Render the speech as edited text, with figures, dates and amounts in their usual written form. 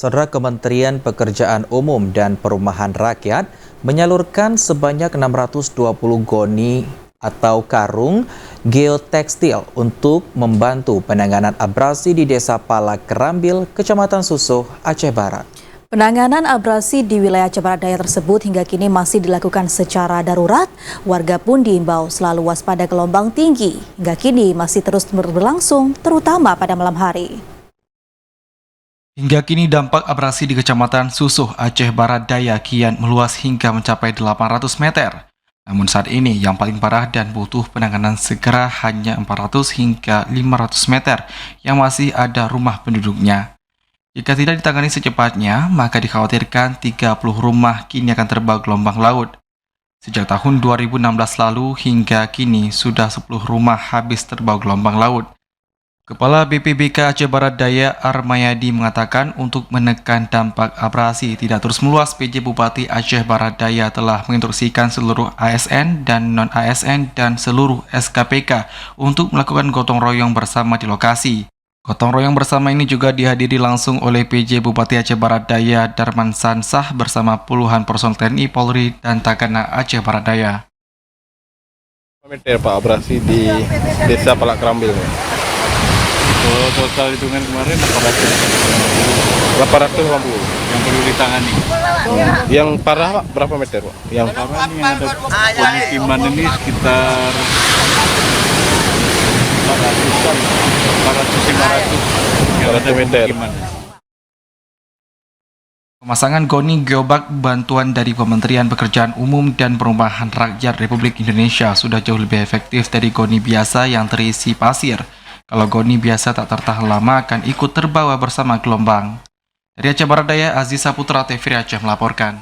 Saudara Kementerian Pekerjaan Umum dan Perumahan Rakyat menyalurkan sebanyak 620 goni atau karung geotekstil untuk membantu penanganan abrasi di Desa Palak Kerambil, Kecamatan Susoh, Aceh Barat. Penanganan abrasi di wilayah Aceh Barat Daya tersebut hingga kini masih dilakukan secara darurat. Warga pun diimbau selalu waspada gelombang tinggi. Hingga kini masih terus berlangsung, terutama pada malam hari. Hingga kini dampak abrasi di Kecamatan Susoh, Aceh Barat Daya kian meluas hingga mencapai 800 meter. Namun saat ini yang paling parah dan butuh penanganan segera hanya 400 hingga 500 meter yang masih ada rumah penduduknya. Jika tidak ditangani secepatnya, maka dikhawatirkan 30 rumah kini akan terbawa gelombang laut. Sejak tahun 2016 lalu hingga kini sudah 10 rumah habis terbawa gelombang laut. Kepala BPBK Aceh Barat Daya Armayadi mengatakan untuk menekan dampak abrasi tidak terus meluas, PJ Bupati Aceh Barat Daya telah menginstruksikan seluruh ASN dan non-ASN dan seluruh SKPK untuk melakukan gotong royong bersama di lokasi. Gotong royong bersama ini juga dihadiri langsung oleh PJ Bupati Aceh Barat Daya Darman Sansah bersama puluhan personel TNI, Polri, dan Tagana Aceh Barat Daya. Meter Pak abrasi di Desa Palak Kerambil. Kalau total hitungan kemarin 850. yang perlu ditangani. Yang parah Pak berapa meter Pak? Yang Karena ini ada pemukiman ini sekitar 400-500 yang ada 400 meter. pemukiman. Pemasangan goni geobak bantuan dari Kementerian Pekerjaan Umum dan Perumahan Rakyat Republik Indonesia sudah jauh lebih efektif dari goni biasa yang terisi pasir. Kalau goni biasa tak tertahan lama akan ikut terbawa bersama gelombang. Dari Aceh Barat Daya, Aziz Saputra, TVRI Aceh melaporkan.